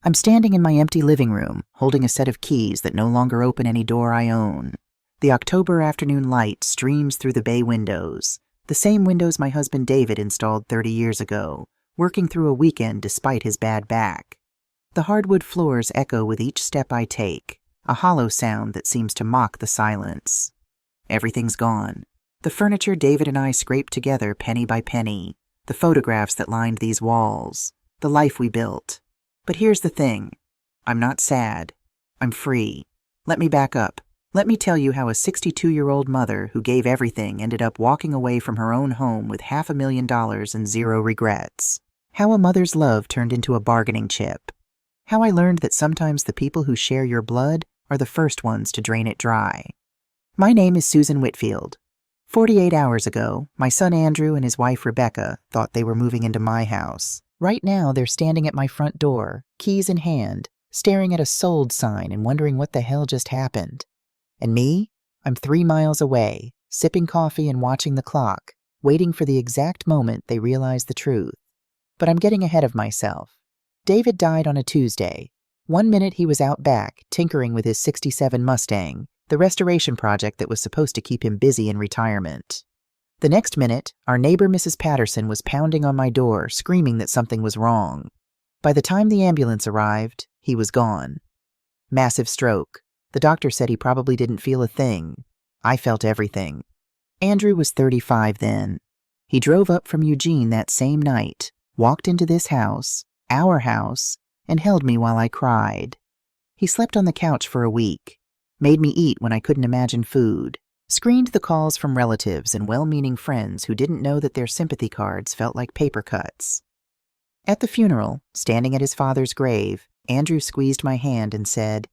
I'm standing in my empty living room, holding a set of keys that no longer open any door I own. The October afternoon light streams through the bay windows, the same windows my husband David installed 30 years ago, working through a weekend despite his bad back. The hardwood floors echo with each step I take, a hollow sound that seems to mock the silence. Everything's gone. The furniture David and I scraped together penny by penny, the photographs that lined these walls, the life we built. But here's the thing. I'm not sad. I'm free. Let me back up. Let me tell you how a 62-year-old mother who gave everything ended up walking away from her own home with $500,000 and zero regrets. How a mother's love turned into a bargaining chip. How I learned that sometimes the people who share your blood are the first ones to drain it dry. My name is Susan Whitfield. 48 hours ago, my son Andrew and his wife Rebecca thought they were moving into my house. Right now, they're standing at my front door, keys in hand, staring at a sold sign and wondering what the hell just happened. And me? I'm 3 miles away, sipping coffee and watching the clock, waiting for the exact moment they realize the truth. But I'm getting ahead of myself. David died on a Tuesday. 1 minute he was out back, tinkering with his '67 Mustang, the restoration project that was supposed to keep him busy in retirement. The next minute, our neighbor Mrs. Patterson was pounding on my door, screaming that something was wrong. By the time the ambulance arrived, he was gone. Massive stroke. The doctor said he probably didn't feel a thing. I felt everything. Andrew was 35 then. He drove up from Eugene that same night, walked into this house, our house, and held me while I cried. He slept on the couch for a week, made me eat when I couldn't imagine food, screened the calls from relatives and well-meaning friends who didn't know that their sympathy cards felt like paper cuts. At the funeral, standing at his father's grave, Andrew squeezed my hand and said,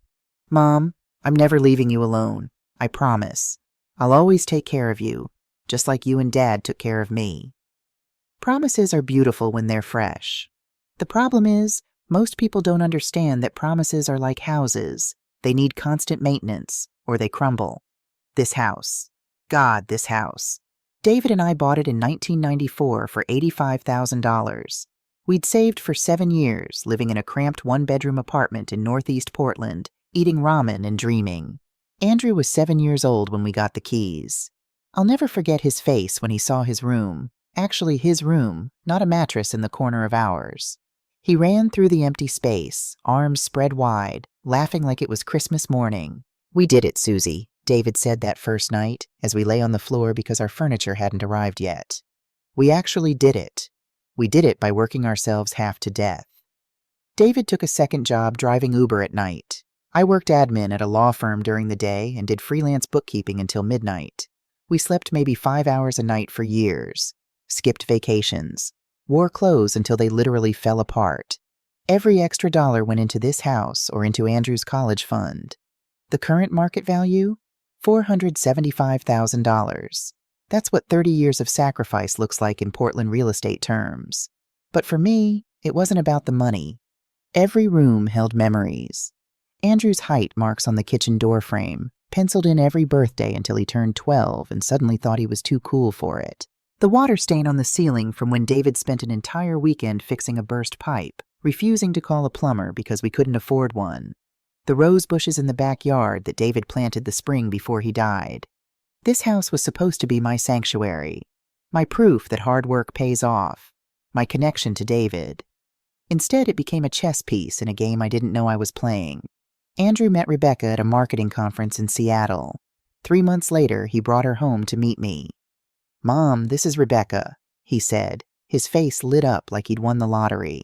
"Mom, I'm never leaving you alone. I promise. I'll always take care of you, just like you and Dad took care of me." Promises are beautiful when they're fresh. The problem is, most people don't understand that promises are like houses. They need constant maintenance, or they crumble. This house. God, this house. David and I bought it in 1994 for $85,000. We'd saved for 7 years, living in a cramped one-bedroom apartment in Northeast Portland, eating ramen and dreaming. Andrew was 7 years old when we got the keys. I'll never forget his face when he saw his room. Actually, his room, not a mattress in the corner of ours. He ran through the empty space, arms spread wide, laughing like it was Christmas morning. "We did it, Susie," David said that first night, as we lay on the floor because our furniture hadn't arrived yet. "We actually did it. We did it by working ourselves half to death." David took a second job driving Uber at night. I worked admin at a law firm during the day and did freelance bookkeeping until midnight. We slept maybe 5 hours a night for years, skipped vacations, wore clothes until they literally fell apart. Every extra dollar went into this house or into Andrew's college fund. The current market value? $475,000. That's what 30 years of sacrifice looks like in Portland real estate terms. But for me, it wasn't about the money. Every room held memories. Andrew's height marks on the kitchen door frame, penciled in every birthday until he turned 12 and suddenly thought he was too cool for it. The water stain on the ceiling from when David spent an entire weekend fixing a burst pipe, refusing to call a plumber because we couldn't afford one. The rose bushes in the backyard that David planted the spring before he died. This house was supposed to be my sanctuary, my proof that hard work pays off, my connection to David. Instead, it became a chess piece in a game I didn't know I was playing. Andrew met Rebecca at a marketing conference in Seattle. 3 months later, he brought her home to meet me. "Mom, this is Rebecca," he said, his face lit up like he'd won the lottery.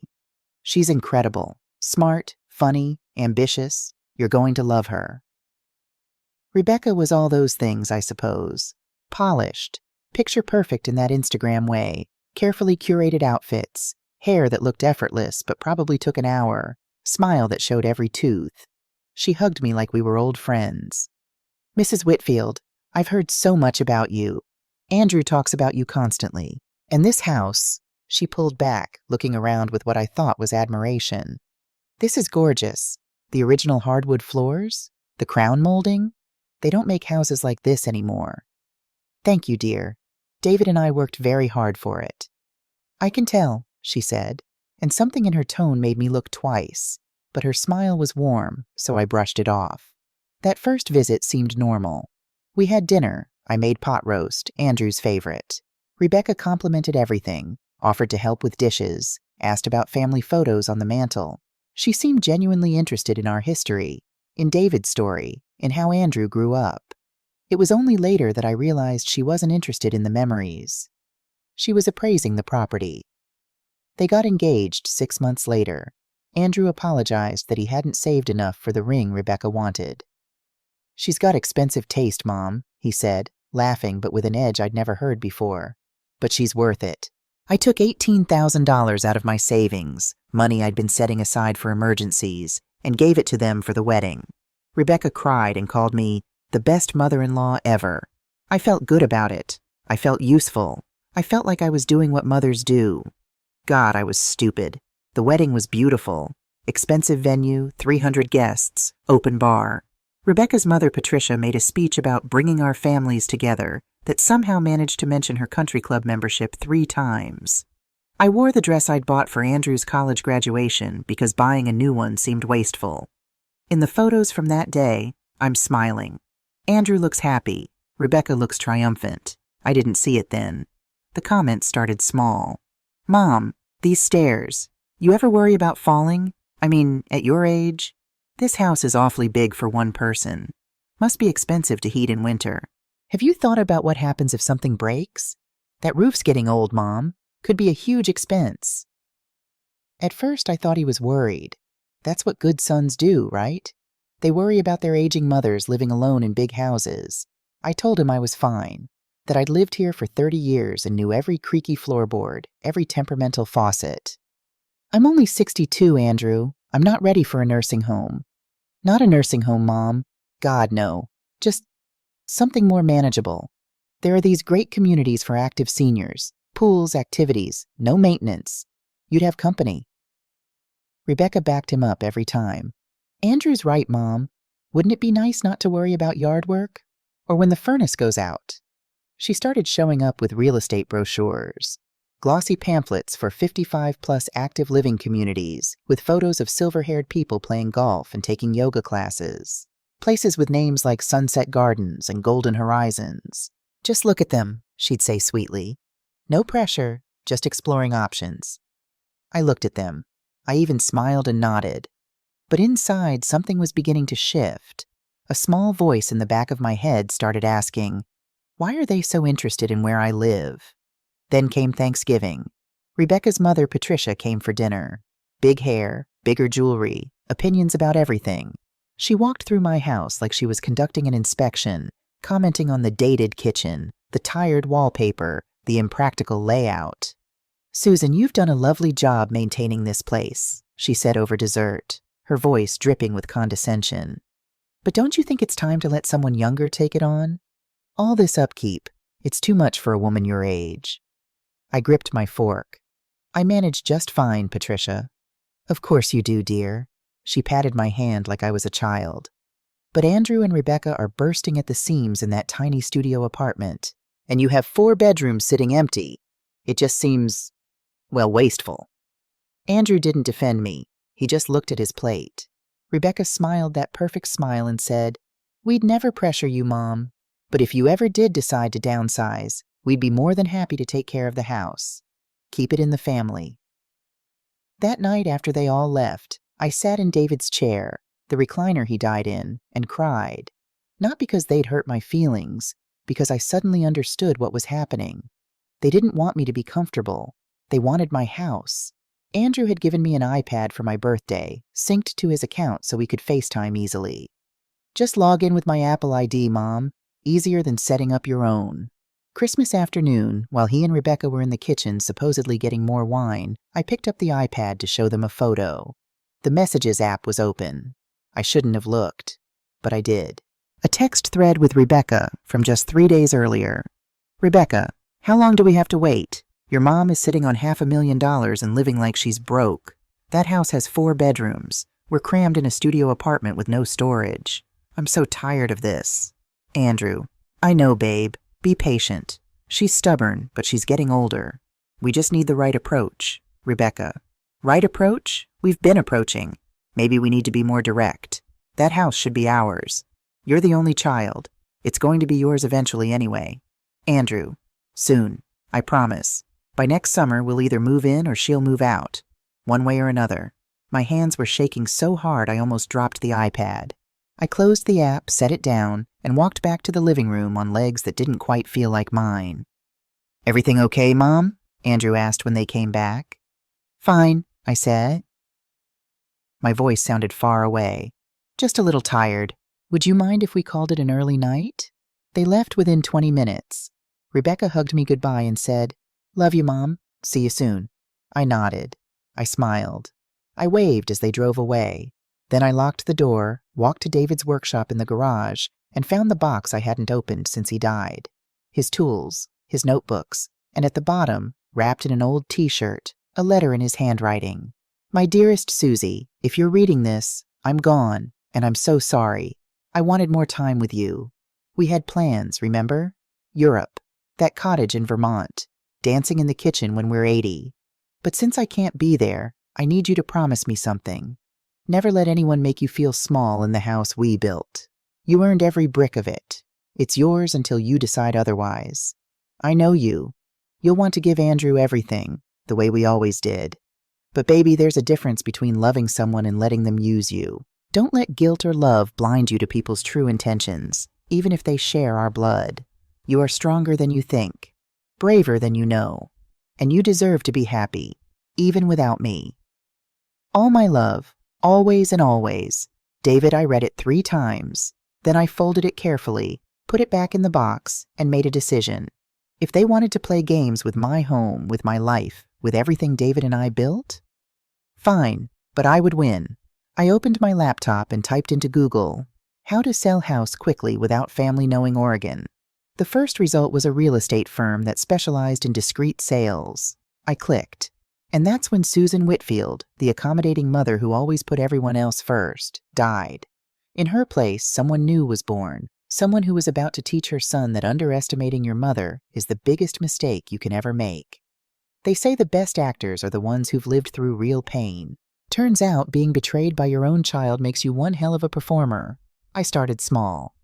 "She's incredible, smart, funny, ambitious. You're going to love her." Rebecca was all those things, I suppose. Polished, picture perfect in that Instagram way, carefully curated outfits, hair that looked effortless but probably took an hour, smile that showed every tooth. She hugged me like we were old friends. "Mrs. Whitfield, I've heard so much about you. Andrew talks about you constantly. And this house," she pulled back, looking around with what I thought was admiration. "This is gorgeous. The original hardwood floors? The crown molding? They don't make houses like this anymore." "Thank you, dear. David and I worked very hard for it." "I can tell," she said, and something in her tone made me look twice. but her smile was warm, so I brushed it off. That first visit seemed normal. We had dinner. I made pot roast, Andrew's favorite. Rebecca complimented everything, offered to help with dishes, asked about family photos on the mantel. She seemed genuinely interested in our history, in David's story, in how Andrew grew up. It was only later that I realized she wasn't interested in the memories. She was appraising the property. They got engaged 6 months later. Andrew apologized that he hadn't saved enough for the ring Rebecca wanted. "She's got expensive taste, Mom," he said, laughing but with an edge I'd never heard before. "But she's worth it." I took $18,000 out of my savings, money I'd been setting aside for emergencies, and gave it to them for the wedding. Rebecca cried and called me the best mother-in-law ever. I felt good about it. I felt useful. I felt like I was doing what mothers do. God, I was stupid. The wedding was beautiful. Expensive venue, 300 guests, open bar. Rebecca's mother, Patricia, made a speech about bringing our families together that somehow managed to mention her country club membership 3 times. I wore the dress I'd bought for Andrew's college graduation because buying a new one seemed wasteful. In the photos from that day, I'm smiling. Andrew looks happy. Rebecca looks triumphant. I didn't see it then. The comments started small. "Mom, these stairs. You ever worry about falling? I mean, at your age? This house is awfully big for one person. Must be expensive to heat in winter. Have you thought about what happens if something breaks? That roof's getting old, Mom. Could be a huge expense." At first, I thought he was worried. That's what good sons do, right? They worry about their aging mothers living alone in big houses. I told him I was fine, that I'd lived here for 30 years and knew every creaky floorboard, every temperamental faucet. "I'm only 62, Andrew. I'm not ready for a nursing home." "Not a nursing home, Mom. God, no. Just something more manageable. There are these great communities for active seniors, pools, activities, no maintenance. You'd have company." Rebecca backed him up every time. "Andrew's right, Mom. Wouldn't it be nice not to worry about yard work? Or when the furnace goes out?" She started showing up with real estate brochures. Glossy pamphlets for 55-plus active living communities with photos of silver-haired people playing golf and taking yoga classes. Places with names like Sunset Gardens and Golden Horizons. "Just look at them," she'd say sweetly. "No pressure, just exploring options." I looked at them. I even smiled and nodded. But inside, something was beginning to shift. A small voice in the back of my head started asking, "Why are they so interested in where I live?" Then came Thanksgiving. Rebecca's mother, Patricia, came for dinner. Big hair, bigger jewelry, opinions about everything. She walked through my house like she was conducting an inspection, commenting on the dated kitchen, the tired wallpaper, the impractical layout. "Susan, you've done a lovely job maintaining this place," she said over dessert, her voice dripping with condescension. "But don't you think it's time to let someone younger take it on? All this upkeep, it's too much for a woman your age." I gripped my fork. "I manage just fine, Patricia." "Of course you do, dear." She patted my hand like I was a child. "But Andrew and Rebecca are bursting at the seams in that tiny studio apartment, and you have 4 bedrooms sitting empty. It just seems, well, wasteful." Andrew didn't defend me. He just looked at his plate. Rebecca smiled that perfect smile and said, "We'd never pressure you, Mom. But if you ever did decide to downsize, we'd be more than happy to take care of the house. Keep it in the family." That night after they all left, I sat in David's chair, the recliner he died in, and cried. Not because they'd hurt my feelings, because I suddenly understood what was happening. They didn't want me to be comfortable. They wanted my house. Andrew had given me an iPad for my birthday, synced to his account so we could FaceTime easily. "Just log in with my Apple ID, Mom. Easier than setting up your own." Christmas afternoon, while he and Rebecca were in the kitchen supposedly getting more wine, I picked up the iPad to show them a photo. The Messages app was open. I shouldn't have looked, but I did. A text thread with Rebecca from just 3 days earlier. "Rebecca, how long do we have to wait? Your mom is sitting on $500,000 and living like she's broke. That house has 4 bedrooms. We're crammed in a studio apartment with no storage. I'm so tired of this." Andrew, "I know, babe. Be patient. She's stubborn, but she's getting older. We just need the right approach." Rebecca, "Right approach? We've been approaching. Maybe we need to be more direct. That house should be ours. You're the only child. It's going to be yours eventually anyway. Andrew, soon, I promise. By next summer, we'll either move in or she'll move out. One way or another. My hands were shaking so hard I almost dropped the iPad. I closed the app, set it down, and walked back to the living room on legs that didn't quite feel like mine. Everything okay, Mom? Andrew asked when they came back. Fine, I said. My voice sounded far away. Just a little tired. Would you mind if we called it an early night? They left within 20 minutes. Rebecca hugged me goodbye and said, Love you, Mom. See you soon. I nodded. I smiled. I waved as they drove away. Then I locked the door, walked to David's workshop in the garage, and found the box I hadn't opened since he died. His tools, his notebooks, and at the bottom, wrapped in an old t-shirt, a letter in his handwriting. My dearest Susie, if you're reading this, I'm gone, and I'm so sorry. I wanted more time with you. We had plans, remember? Europe, that cottage in Vermont, dancing in the kitchen when we're 80. But since I can't be there, I need you to promise me something. Never let anyone make you feel small in the house we built. You earned every brick of it. It's yours until you decide otherwise. I know you. You'll want to give Andrew everything, the way we always did. But baby, there's a difference between loving someone and letting them use you. Don't let guilt or love blind you to people's true intentions, even if they share our blood. You are stronger than you think, braver than you know, and you deserve to be happy, even without me. All my love, always and always. David, I read it 3 times. Then I folded it carefully, put it back in the box, and made a decision. If they wanted to play games with my home, with my life, with everything David and I built, fine, but I would win. I opened my laptop and typed into Google, how to sell house quickly without family knowing Oregon. The first result was a real estate firm that specialized in discreet sales. I clicked. And that's when Susan Whitfield, the accommodating mother who always put everyone else first, died. In her place, someone new was born, someone who was about to teach her son that underestimating your mother is the biggest mistake you can ever make. They say the best actors are the ones who've lived through real pain. Turns out being betrayed by your own child makes you one hell of a performer. I started small.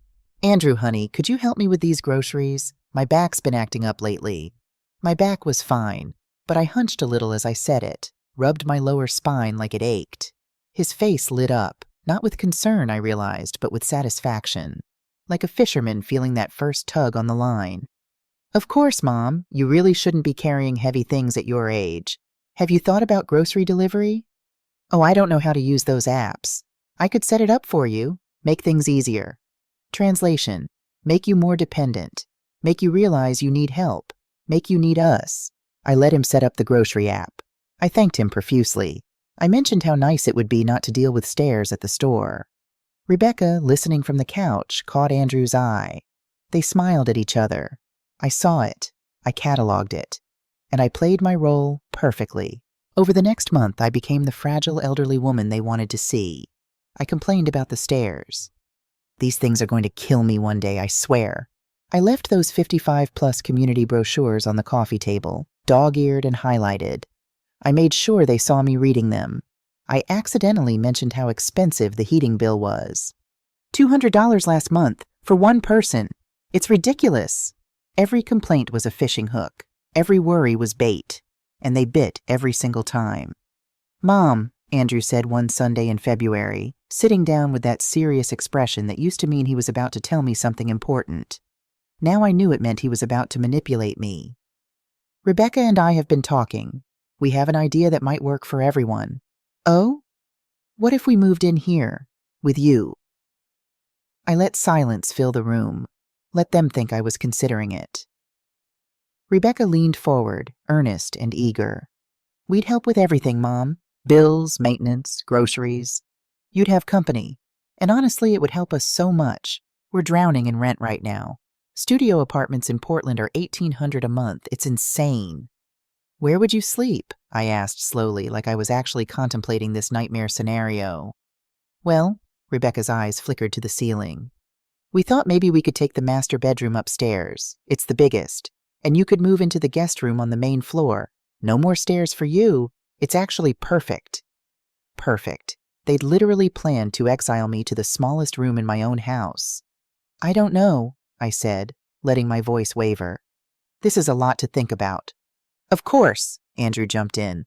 Andrew, honey, could you help me with these groceries? My back's been acting up lately. My back was fine, but I hunched a little as I said it, rubbed my lower spine like it ached. His face lit up, not with concern, I realized, but with satisfaction, like a fisherman feeling that first tug on the line. Of course, Mom, you really shouldn't be carrying heavy things at your age. Have you thought about grocery delivery? Oh, I don't know how to use those apps. I could set it up for you, make things easier. Translation, make you more dependent, make you realize you need help, make you need us. I let him set up the grocery app. I thanked him profusely. I mentioned how nice it would be not to deal with stairs at the store. Rebecca, listening from the couch, caught Andrew's eye. They smiled at each other. I saw it. I cataloged it. And I played my role perfectly. Over the next month, I became the fragile elderly woman they wanted to see. I complained about the stairs. These things are going to kill me one day, I swear. I left those 55-plus community brochures on the coffee table, dog-eared and highlighted. I made sure they saw me reading them. I accidentally mentioned how expensive the heating bill was. $200 last month, for one person. It's ridiculous. Every complaint was a fishing hook. Every worry was bait. And they bit every single time. Mom, Andrew said one Sunday in February, sitting down with that serious expression that used to mean he was about to tell me something important. Now I knew it meant he was about to manipulate me. Rebecca and I have been talking. We have an idea that might work for everyone. Oh? What if we moved in here, with you? I let silence fill the room. Let them think I was considering it. Rebecca leaned forward, earnest and eager. We'd help with everything, Mom. Bills, maintenance, groceries. You'd have company. And honestly, it would help us so much. We're drowning in rent right now. Studio apartments in Portland are $1,800 a month. It's insane. Where would you sleep? I asked slowly, like I was actually contemplating this nightmare scenario. Well, Rebecca's eyes flickered to the ceiling. We thought maybe we could take the master bedroom upstairs. It's the biggest. And you could move into the guest room on the main floor. No more stairs for you. It's actually perfect. Perfect. They'd literally planned to exile me to the smallest room in my own house. I don't know, I said, letting my voice waver. This is a lot to think about. Of course, Andrew jumped in.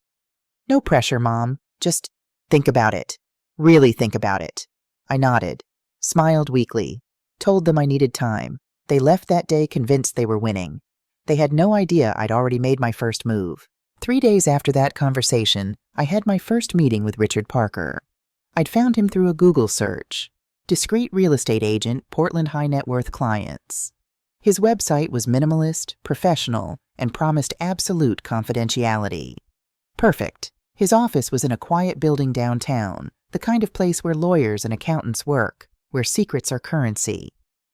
No pressure, Mom. Just think about it. Really think about it. I nodded, smiled weakly, told them I needed time. They left that day convinced they were winning. They had no idea I'd already made my first move. 3 days after that conversation, I had my first meeting with Richard Parker. I'd found him through a Google search. Discreet real estate agent, Portland high net worth clients. His website was minimalist, professional, and promised absolute confidentiality. Perfect. His office was in a quiet building downtown, the kind of place where lawyers and accountants work, where secrets are currency.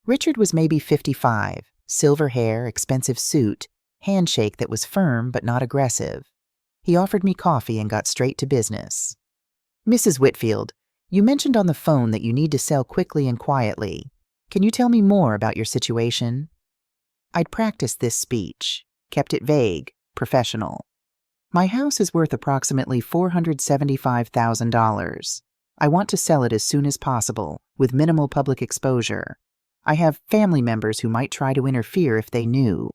Richard was maybe 55, silver hair, expensive suit, handshake that was firm but not aggressive. He offered me coffee and got straight to business. Mrs. Whitfield, you mentioned on the phone that you need to sell quickly and quietly. Can you tell me more about your situation? I'd practiced this speech, kept it vague, professional. My house is worth approximately $475,000. I want to sell it as soon as possible, with minimal public exposure. I have family members who might try to interfere if they knew.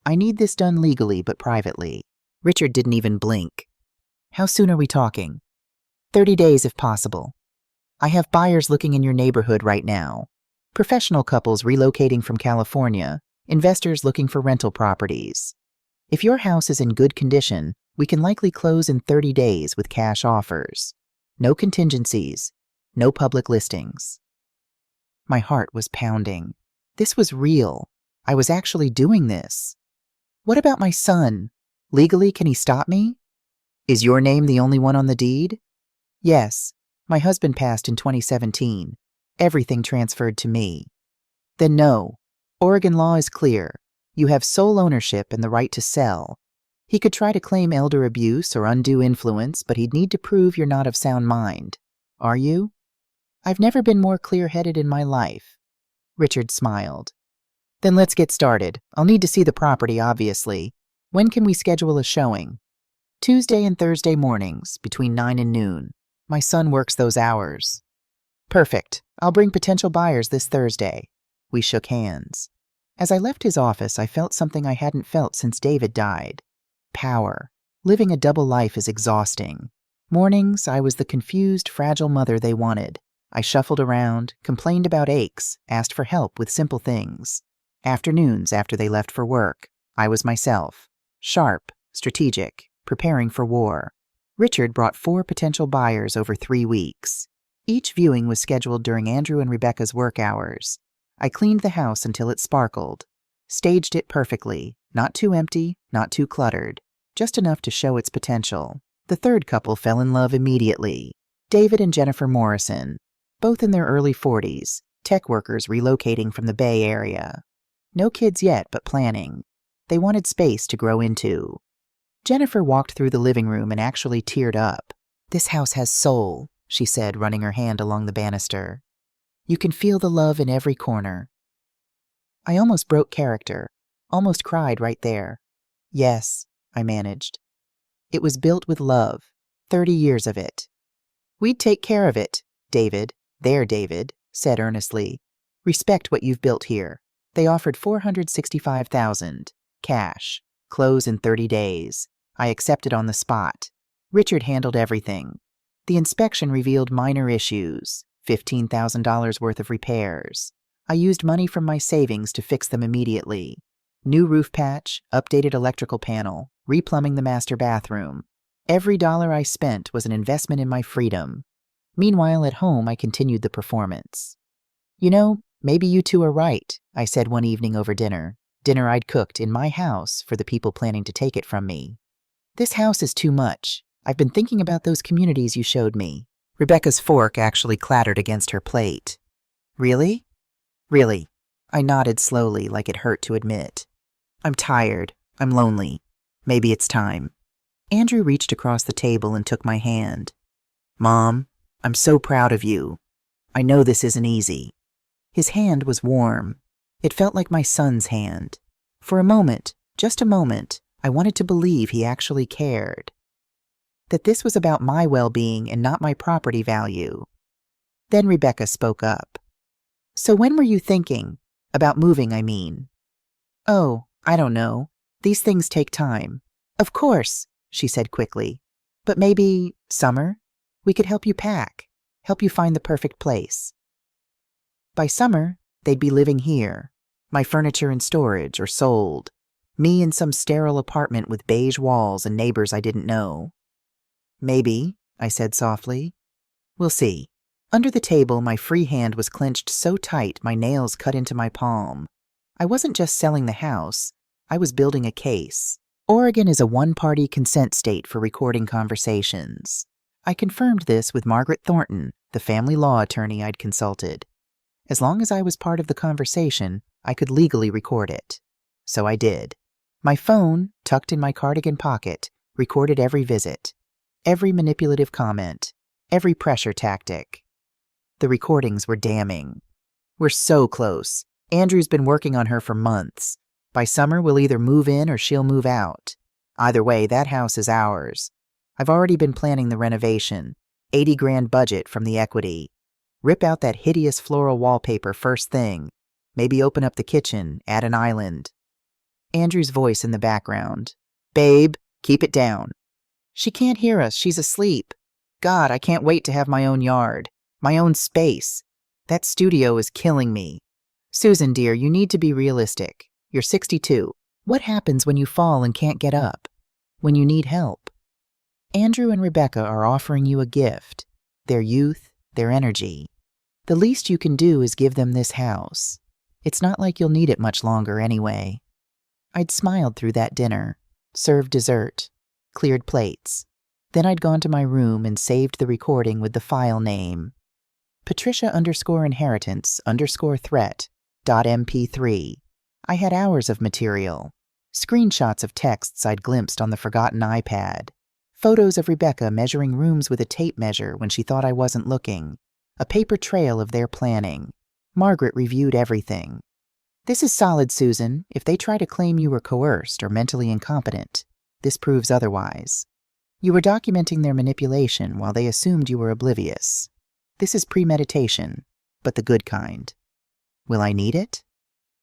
I need this done legally but privately. Richard didn't even blink. How soon are we talking? 30 days if possible. I have buyers looking in your neighborhood right now. Professional couples relocating from California, investors looking for rental properties. If your house is in good condition, we can likely close in 30 days with cash offers. No contingencies, no public listings. My heart was pounding. This was real. I was actually doing this. What about my son? Legally, can he stop me? Is your name the only one on the deed? Yes. My husband passed in 2017. Everything transferred to me. Then no. Oregon law is clear. You have sole ownership and the right to sell. He could try to claim elder abuse or undue influence, but he'd need to prove you're not of sound mind. Are you? I've never been more clear-headed in my life. Richard smiled. Then let's get started. I'll need to see the property, obviously. When can we schedule a showing? Tuesday and Thursday mornings, between 9 and noon. My son works those hours. Perfect. I'll bring potential buyers this Thursday. We shook hands. As I left his office, I felt something I hadn't felt since David died. Power. Living a double life is exhausting. Mornings, I was the confused, fragile mother they wanted. I shuffled around, complained about aches, asked for help with simple things. Afternoons, after they left for work, I was myself. Sharp, strategic, preparing for war. Richard brought 4 potential buyers over 3 weeks. Each viewing was scheduled during Andrew and Rebecca's work hours. I cleaned the house until it sparkled. Staged it perfectly, not too empty, not too cluttered, just enough to show its potential. The third couple fell in love immediately. David and Jennifer Morrison, both in their early 40s, tech workers relocating from the Bay Area. No kids yet, but planning. They wanted space to grow into. Jennifer walked through the living room and actually teared up. This house has soul, she said, running her hand along the banister. You can feel the love in every corner. I almost broke character, almost cried right there. Yes, I managed. It was built with love, 30 years of it. We'd take care of it, David, David, said earnestly. Respect what you've built here. They offered $465,000, cash, close in 30 days. I accepted on the spot. Richard handled everything. The inspection revealed minor issues, $15,000 worth of repairs. I used money from my savings to fix them immediately. New roof patch, updated electrical panel, replumbing the master bathroom. Every dollar I spent was an investment in my freedom. Meanwhile, at home, I continued the performance. You know, maybe you two are right, I said one evening over dinner I'd cooked in my house for the people planning to take it from me. This house is too much. I've been thinking about those communities you showed me. Rebecca's fork actually clattered against her plate. Really? Really. I nodded slowly, like it hurt to admit. I'm tired. I'm lonely. Maybe it's time. Andrew reached across the table and took my hand. Mom, I'm so proud of you. I know this isn't easy. His hand was warm. It felt like my son's hand. For a moment, just a moment, I wanted to believe he actually cared. that this was about my well-being and not my property value. Then Rebecca spoke up. "So when were you thinking? About moving, I mean." "Oh, I don't know. These things take time." "Of course," she said quickly. "But maybe summer? We could help you pack, help you find the perfect place." By summer, they'd be living here, my furniture in storage or sold, me in some sterile apartment with beige walls and neighbors I didn't know. "Maybe," I said softly. "We'll see." Under the table, my free hand was clenched so tight my nails cut into my palm. I wasn't just selling the house, I was building a case. Oregon is a one-party consent state for recording conversations. I confirmed this with Margaret Thornton, the family law attorney I'd consulted. As long as I was part of the conversation, I could legally record it. So I did. My phone, tucked in my cardigan pocket, recorded every visit, every manipulative comment, every pressure tactic. The recordings were damning. "We're so close. Andrew's been working on her for months. By summer, we'll either move in or she'll move out. Either way, that house is ours. I've already been planning the renovation. $80,000 budget from the equity. Rip out that hideous floral wallpaper first thing. Maybe open up the kitchen, add an island." Andrew's voice in the background. "Babe, keep it down." "She can't hear us. She's asleep. God, I can't wait to have my own yard. My own space. That studio is killing me. Susan, dear, you need to be realistic. You're 62. What happens when you fall and can't get up? When you need help? Andrew and Rebecca are offering you a gift. Their youth, their energy. The least you can do is give them this house. It's not like you'll need it much longer anyway. I'd smiled through that dinner, served dessert, cleared plates. Then I'd gone to my room and saved the recording with the file name. Patricia_inheritance_threat.mp3. I had hours of material. Screenshots of texts I'd glimpsed on the forgotten iPad. Photos of Rebecca measuring rooms with a tape measure when she thought I wasn't looking. A paper trail of their planning. Margaret reviewed everything. "This is solid, Susan. If they try to claim you were coerced or mentally incompetent, this proves otherwise. You were documenting their manipulation while they assumed you were oblivious. This is premeditation, but the good kind. Will I need it?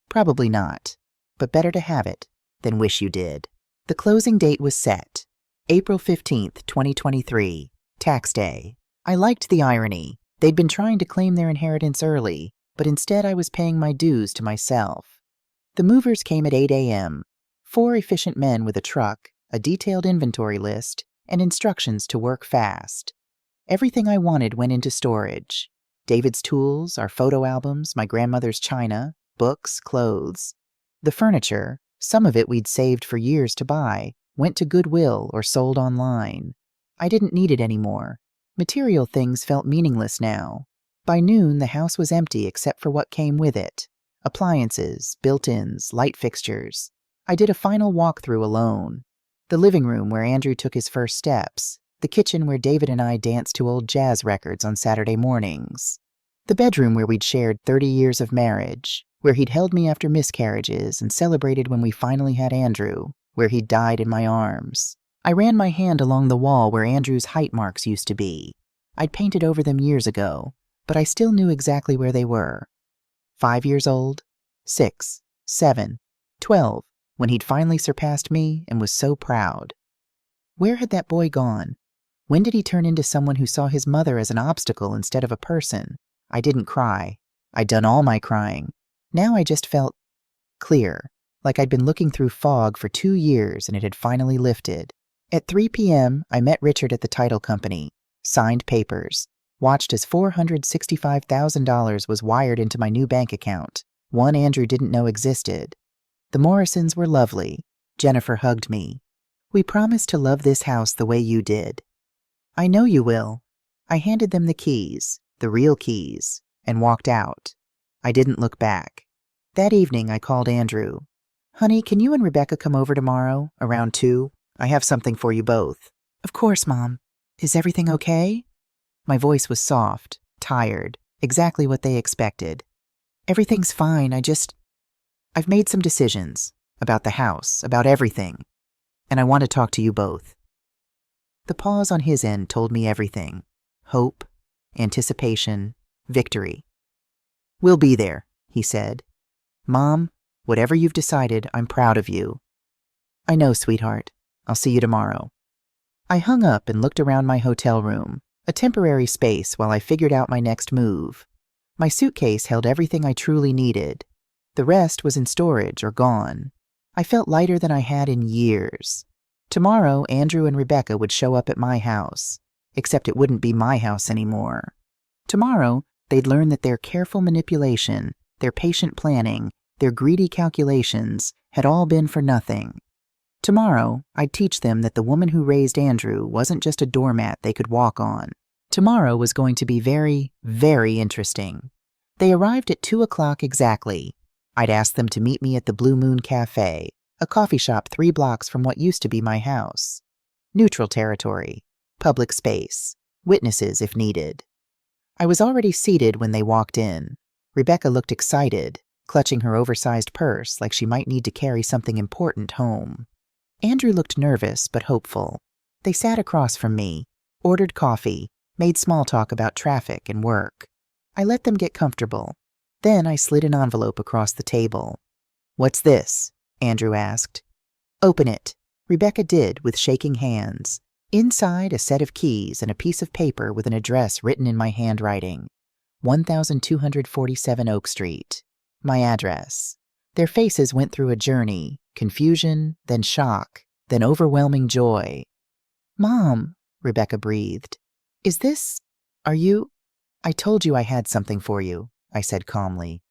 Probably not, but better to have it than wish you did." The closing date was set. April 15th, 2023, tax day. I liked the irony. They'd been trying to claim their inheritance early, but instead I was paying my dues to myself. The movers came at 8 a.m. 4 efficient men with a truck, a detailed inventory list, and instructions to work fast. Everything I wanted went into storage. David's tools, our photo albums, my grandmother's china, books, clothes. The furniture, some of it we'd saved for years to buy, went to Goodwill or sold online. I didn't need it anymore. Material things felt meaningless now. By noon, the house was empty except for what came with it. Appliances, built-ins, light fixtures. I did a final walkthrough alone. The living room where Andrew took his first steps. The kitchen where David and I danced to old jazz records on Saturday mornings. The bedroom where we'd shared 30 years of marriage, where he'd held me after miscarriages and celebrated when we finally had Andrew, where he'd died in my arms. I ran my hand along the wall where Andrew's height marks used to be. I'd painted over them years ago, but I still knew exactly where they were. 5 years old, 6, 7, 12, when he'd finally surpassed me and was so proud. Where had that boy gone? When did he turn into someone who saw his mother as an obstacle instead of a person? I didn't cry. I'd done all my crying. Now I just felt clear, like I'd been looking through fog for 2 years and it had finally lifted. At 3 p.m., I met Richard at the title company, signed papers, watched as $465,000 was wired into my new bank account, one Andrew didn't know existed. The Morrisons were lovely. Jennifer hugged me. "We promise to love this house the way you did." "I know you will." I handed them the keys, the real keys, and walked out. I didn't look back. That evening, I called Andrew. "Honey, can you and Rebecca come over tomorrow, around 2? I have something for you both." "Of course, Mom. Is everything okay?" My voice was soft, tired, exactly what they expected. "Everything's fine. I've made some decisions. About the house, about everything. And I want to talk to you both." The pause on his end told me everything. Hope, anticipation, victory. "We'll be there," he said. "Mom, whatever you've decided, I'm proud of you." "I know, sweetheart. I'll see you tomorrow." I hung up and looked around my hotel room, a temporary space while I figured out my next move. My suitcase held everything I truly needed. The rest was in storage or gone. I felt lighter than I had in years. Tomorrow, Andrew and Rebecca would show up at my house, except it wouldn't be my house anymore. Tomorrow, they'd learn that their careful manipulation, their patient planning, their greedy calculations had all been for nothing. Tomorrow, I'd teach them that the woman who raised Andrew wasn't just a doormat they could walk on. Tomorrow was going to be very, very interesting. They arrived at 2 o'clock exactly. I'd asked them to meet me at the Blue Moon Cafe, a coffee shop 3 blocks from what used to be my house. Neutral territory, public space, witnesses if needed. I was already seated when they walked in. Rebecca looked excited, clutching her oversized purse like she might need to carry something important home. Andrew looked nervous but hopeful. They sat across from me, ordered coffee, made small talk about traffic and work. I let them get comfortable. Then I slid an envelope across the table. "What's this?" Andrew asked. "Open it." Rebecca did with shaking hands. Inside, a set of keys and a piece of paper with an address written in my handwriting. 1247 Oak Street. My address. Their faces went through a journey, confusion, then shock, then overwhelming joy. "Mom," Rebecca breathed. Are you? "I told you I had something for you," I said calmly.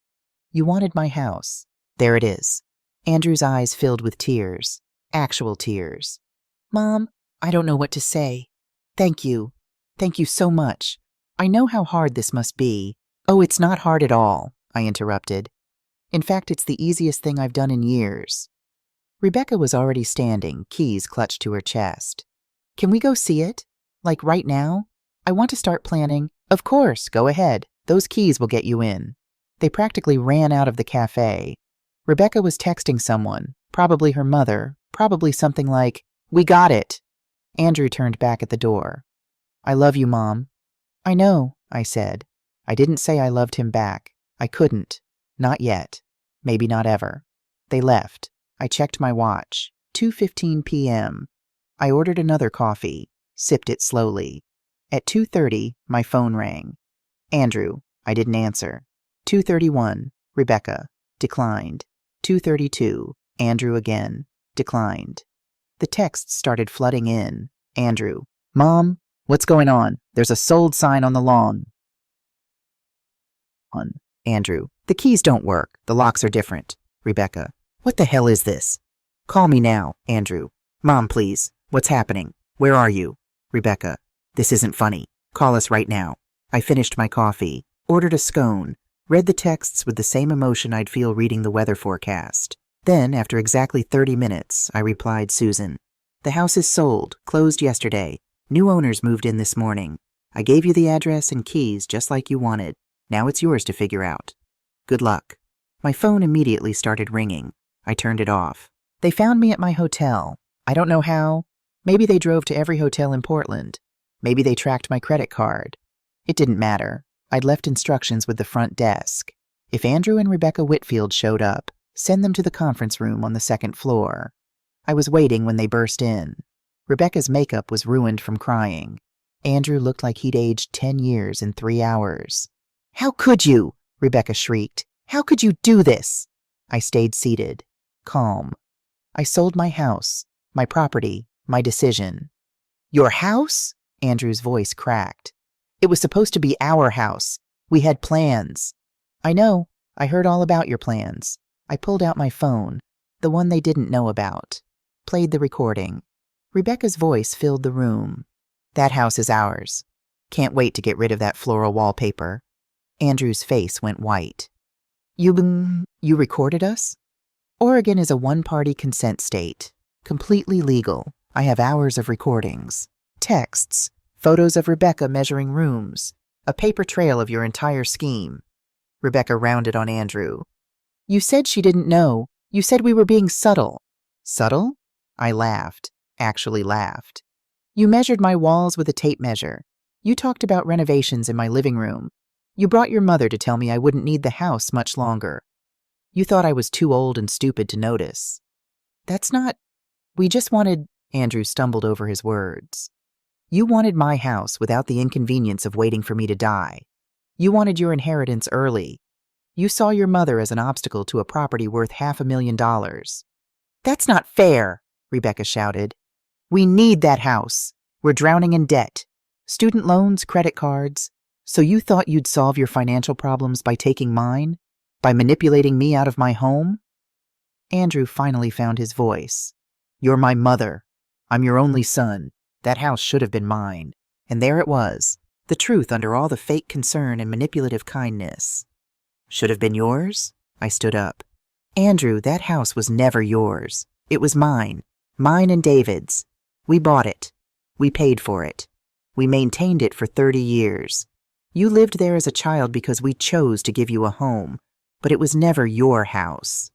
"You wanted my house. There it is." Andrew's eyes filled with tears, actual tears. "Mom, I don't know what to say. Thank you. Thank you so much. I know how hard this must be." "Oh, it's not hard at all," I interrupted. "In fact, it's the easiest thing I've done in years." Rebecca was already standing, keys clutched to her chest. "Can we go see it? Like right now? I want to start planning." "Of course, go ahead. Those keys will get you in." They practically ran out of the cafe. Rebecca was texting someone, probably her mother, probably something like, "We got it." Andrew turned back at the door. "I love you, Mom." "I know," I said. I didn't say I loved him back. I couldn't. Not yet. Maybe not ever. They left. I checked my watch. 2:15 p.m. I ordered another coffee, sipped it slowly. At 2:30, my phone rang. Andrew. I didn't answer. 2:31, Rebecca. Declined. 2:32, Andrew again. Declined. The texts started flooding in. Andrew. "Mom, what's going on? There's a sold sign on the lawn." Andrew. "The keys don't work. The locks are different." Rebecca. "What the hell is this?" "Call me now." Andrew. "Mom, please. What's happening? Where are you?" Rebecca. "This isn't funny. Call us right now." I finished my coffee, ordered a scone, read the texts with the same emotion I'd feel reading the weather forecast. Then, after exactly 30 minutes, I replied Susan. "The house is sold, closed yesterday. New owners moved in this morning. I gave you the address and keys just like you wanted. Now it's yours to figure out. Good luck." My phone immediately started ringing. I turned it off. They found me at my hotel. I don't know how. Maybe they drove to every hotel in Portland. Maybe they tracked my credit card. It didn't matter. I'd left instructions with the front desk. If Andrew and Rebecca Whitfield showed up, send them to the conference room on the 2nd floor. I was waiting when they burst in. Rebecca's makeup was ruined from crying. Andrew looked like he'd aged 10 years in 3 hours. "How could you?" Rebecca shrieked. "How could you do this?" I stayed seated, calm. I sold my house, my property, my decision. "Your house?" Andrew's voice cracked. "It was supposed to be our house. We had plans." "I know. I heard all about your plans." I pulled out my phone, the one they didn't know about. Played the recording. Rebecca's voice filled the room. "That house is ours. Can't wait to get rid of that floral wallpaper." Andrew's face went white. You recorded us?" "Oregon is a one-party consent state. Completely legal. I have hours of recordings. Texts, photos of Rebecca measuring rooms, a paper trail of your entire scheme." Rebecca rounded on Andrew. "You said she didn't know. You said we were being subtle." "Subtle?" I laughed. Actually laughed. You measured my walls with a tape measure. You talked about renovations in my living room. You brought your mother to tell me I wouldn't need the house much longer. You thought I was too old and stupid to notice. That's not... We just wanted... Andrew stumbled over his words. You wanted my house without the inconvenience of waiting for me to die. You wanted your inheritance early. You saw your mother as an obstacle to a property worth $500,000. That's not fair, Rebecca shouted. We need that house. We're drowning in debt. Student loans, credit cards. So you thought you'd solve your financial problems by taking mine? By manipulating me out of my home? Andrew finally found his voice. You're my mother. I'm your only son. That house should have been mine. And there it was, the truth under all the fake concern and manipulative kindness. Should have been yours? I stood up. Andrew, that house was never yours. It was mine. Mine and David's. We bought it. We paid for it. We maintained it for 30 years. You lived there as a child because we chose to give you a home, but it was never your house.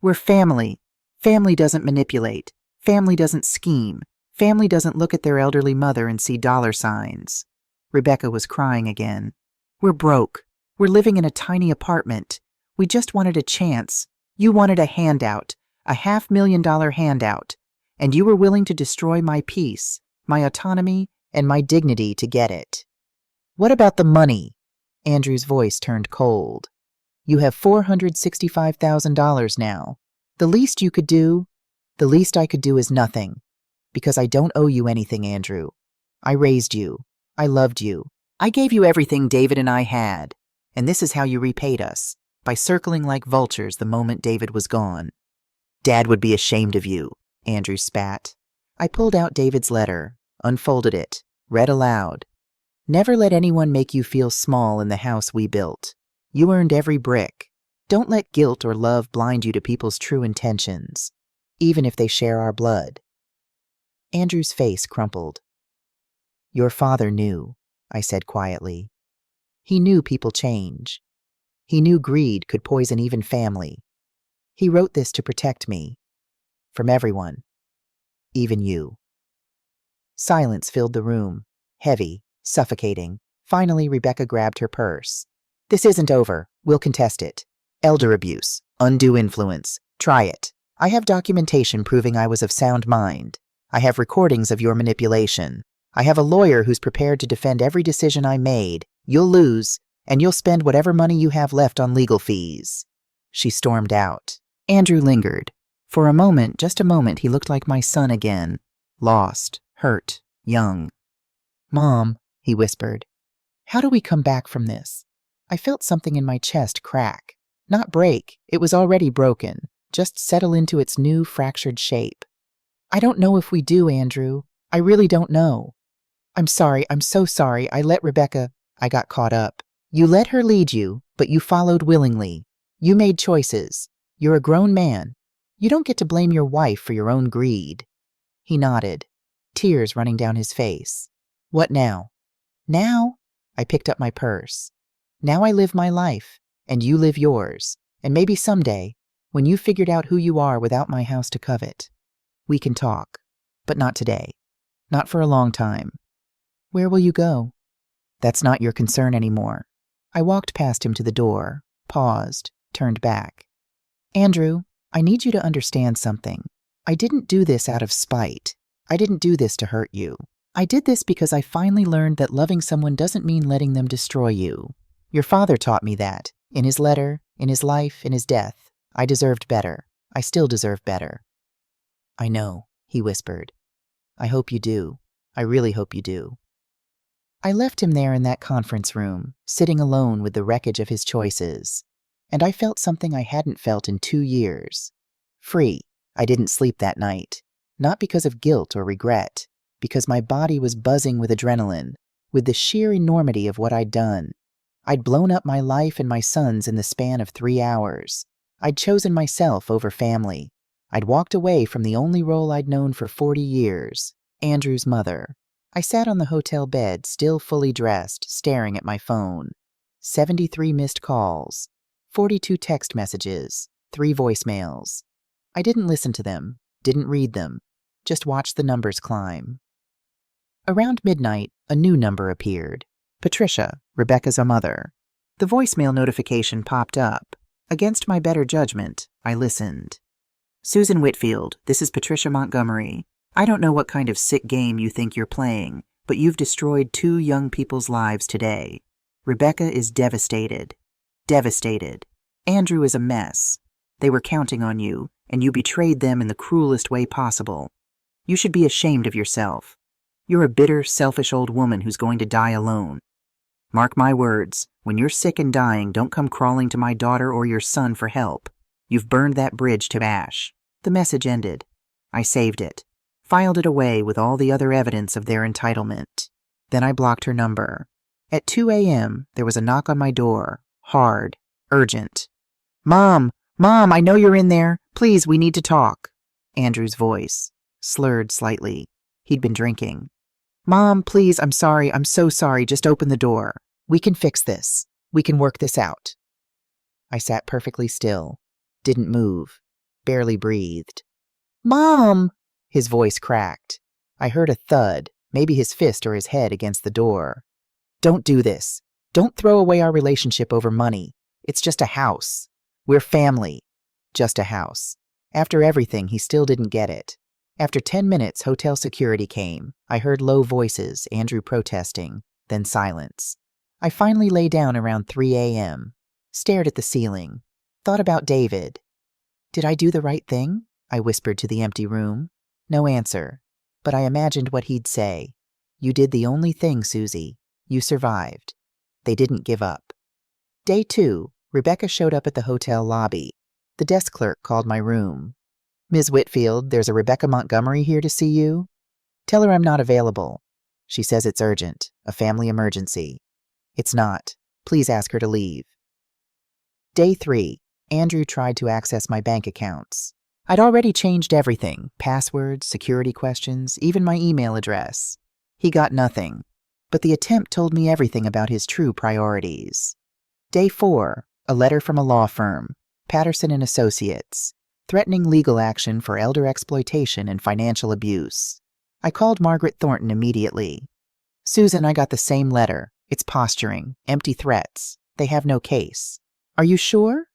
We're family. Family doesn't manipulate. Family doesn't scheme. Family doesn't look at their elderly mother and see dollar signs. Rebecca was crying again. We're broke. We're living in a tiny apartment. We just wanted a chance. You wanted a handout, a $500,000 handout, and you were willing to destroy my peace, my autonomy, and my dignity to get it. What about the money? Andrew's voice turned cold. You have $465,000 now. The least I could do is nothing. Because I don't owe you anything, Andrew. I raised you. I loved you. I gave you everything David and I had. And this is how you repaid us, by circling like vultures the moment David was gone. Dad would be ashamed of you, Andrew spat. I pulled out David's letter, unfolded it, read aloud. Never let anyone make you feel small in the house we built. You earned every brick. Don't let guilt or love blind you to people's true intentions, even if they share our blood. Andrew's face crumpled. Your father knew, I said quietly. He knew people change. He knew greed could poison even family. He wrote this to protect me. From everyone. Even you. Silence filled the room, heavy, suffocating. Finally, Rebecca grabbed her purse. This isn't over. We'll contest it. Elder abuse. Undue influence. Try it. I have documentation proving I was of sound mind. I have recordings of your manipulation. I have a lawyer who's prepared to defend every decision I made. You'll lose, and you'll spend whatever money you have left on legal fees. She stormed out. Andrew lingered. For a moment, just a moment, he looked like my son again. Lost, hurt, young. Mom, he whispered. How do we come back from this? I felt something in my chest crack. Not break, it was already broken. Just settle into its new, fractured shape. I don't know if we do, Andrew. I really don't know. I'm sorry, I'm so sorry. I got caught up. You let her lead you, but you followed willingly. You made choices. You're a grown man. You don't get to blame your wife for your own greed. He nodded, tears running down his face. What now? Now? I picked up my purse. Now I live my life, and you live yours. And maybe someday, when you've figured out who you are without my house to covet, we can talk. But not today. Not for a long time. Where will you go? That's not your concern anymore. I walked past him to the door, paused, turned back. Andrew, I need you to understand something. I didn't do this out of spite. I didn't do this to hurt you. I did this because I finally learned that loving someone doesn't mean letting them destroy you. Your father taught me that. In his letter, in his life, in his death. I deserved better. I still deserve better. I know, he whispered. I hope you do. I really hope you do. I left him there in that conference room, sitting alone with the wreckage of his choices. And I felt something I hadn't felt in 2 years. Free. I didn't sleep that night. Not because of guilt or regret, because my body was buzzing with adrenaline, with the sheer enormity of what I'd done. I'd blown up my life and my son's in the span of 3 hours. I'd chosen myself over family. I'd walked away from the only role I'd known for 40 years, Andrew's mother. I sat on the hotel bed, still fully dressed, staring at my phone. 73 missed calls, 42 text messages, 3 voicemails. I didn't listen to them, didn't read them, just watched the numbers climb. Around midnight, a new number appeared. Patricia, Rebecca's mother. The voicemail notification popped up. Against my better judgment, I listened. Susan Whitfield, this is Patricia Montgomery. I don't know what kind of sick game you think you're playing, but you've destroyed 2 young people's lives today. Rebecca is devastated. Devastated. Andrew is a mess. They were counting on you, and you betrayed them in the cruelest way possible. You should be ashamed of yourself. You're a bitter, selfish old woman who's going to die alone. Mark my words, when you're sick and dying, don't come crawling to my daughter or your son for help. You've burned that bridge to ash. The message ended. I saved it, filed it away with all the other evidence of their entitlement. Then I blocked her number. At 2 a.m., there was a knock on my door, hard, urgent. Mom, I know you're in there. Please, we need to talk. Andrew's voice, slurred slightly. He'd been drinking. Mom, please, I'm sorry. I'm so sorry. Just open the door. We can fix this. We can work this out. I sat perfectly still, didn't move, barely breathed. Mom! His voice cracked. I heard a thud, maybe his fist or his head against the door. Don't do this. Don't throw away our relationship over money. It's just a house. We're family. Just a house. After everything, he still didn't get it. After 10 minutes, hotel security came. I heard low voices, Andrew protesting, then silence. I finally lay down around 3 a.m., stared at the ceiling, thought about David. Did I do the right thing? I whispered to the empty room. No answer, but I imagined what he'd say. You did the only thing, Susie. You survived. They didn't give up. Day 2, Rebecca showed up at the hotel lobby. The desk clerk called my room. Ms. Whitfield, there's a Rebecca Montgomery here to see you. Tell her I'm not available. She says it's urgent, a family emergency. It's not. Please ask her to leave. Day 3, Andrew tried to access my bank accounts. I'd already changed everything, passwords, security questions, even my email address. He got nothing, but the attempt told me everything about his true priorities. Day 4, a letter from a law firm, Patterson and Associates, threatening legal action for elder exploitation and financial abuse. I called Margaret Thornton immediately. Susan, I got the same letter. It's posturing, empty threats. They have no case. Are you sure?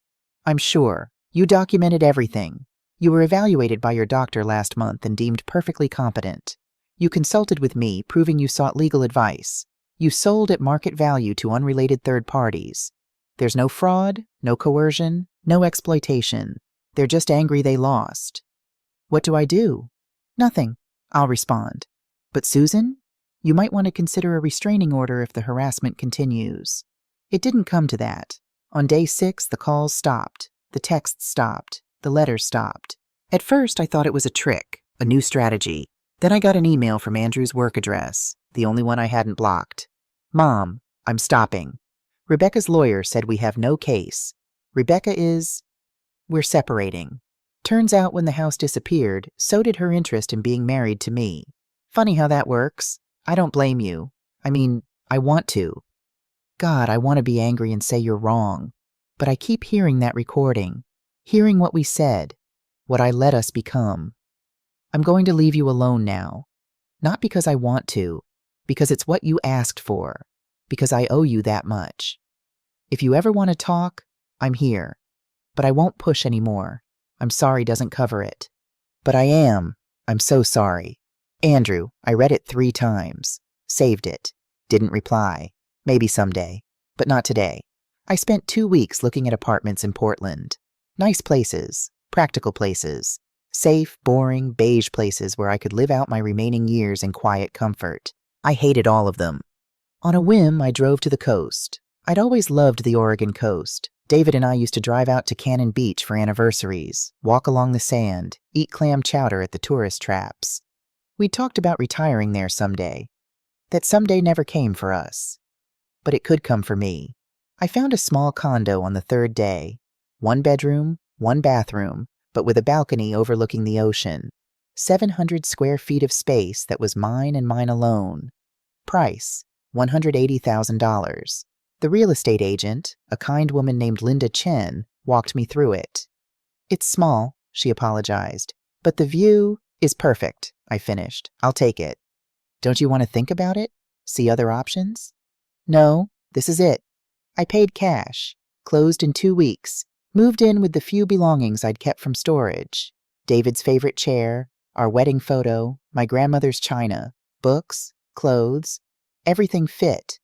I'm sure. You documented everything. You were evaluated by your doctor last month and deemed perfectly competent. You consulted with me, proving you sought legal advice. You sold at market value to unrelated third parties. There's no fraud, no coercion, no exploitation. They're just angry they lost. What do I do? Nothing. I'll respond. But Susan, you might want to consider a restraining order if the harassment continues. It didn't come to that. On day 6, the calls stopped. The texts stopped. The letters stopped. At first, I thought it was a trick, a new strategy. Then I got an email from Andrew's work address, the only one I hadn't blocked. Mom, I'm stopping. Rebecca's lawyer said we have no case. We're separating. Turns out when the house disappeared, so did her interest in being married to me. Funny how that works. I don't blame you. I want to. God, I want to be angry and say you're wrong. But I keep hearing that recording, hearing what we said, what I let us become. I'm going to leave you alone now. Not because I want to, because it's what you asked for, because I owe you that much. If you ever want to talk, I'm here. But I won't push anymore. I'm sorry doesn't cover it. But I am. I'm so sorry. Andrew, I read it 3 times. Saved it. Didn't reply. Maybe someday. But not today. I spent 2 weeks looking at apartments in Portland. Nice places. Practical places. Safe, boring, beige places where I could live out my remaining years in quiet comfort. I hated all of them. On a whim, I drove to the coast. I'd always loved the Oregon coast. David and I used to drive out to Cannon Beach for anniversaries, walk along the sand, eat clam chowder at the tourist traps. We'd talked about retiring there someday. That someday never came for us. But it could come for me. I found a small condo on the 3rd day. 1 bedroom, 1 bathroom, but with a balcony overlooking the ocean. 700 square feet of space that was mine and mine alone. Price, $180,000. The real estate agent, a kind woman named Linda Chen, walked me through it. It's small, she apologized, but the view is perfect, I finished. I'll take it. Don't you want to think about it? See other options? No, this is it. I paid cash, closed in 2 weeks, moved in with the few belongings I'd kept from storage. David's favorite chair, our wedding photo, my grandmother's china, books, clothes, everything fit.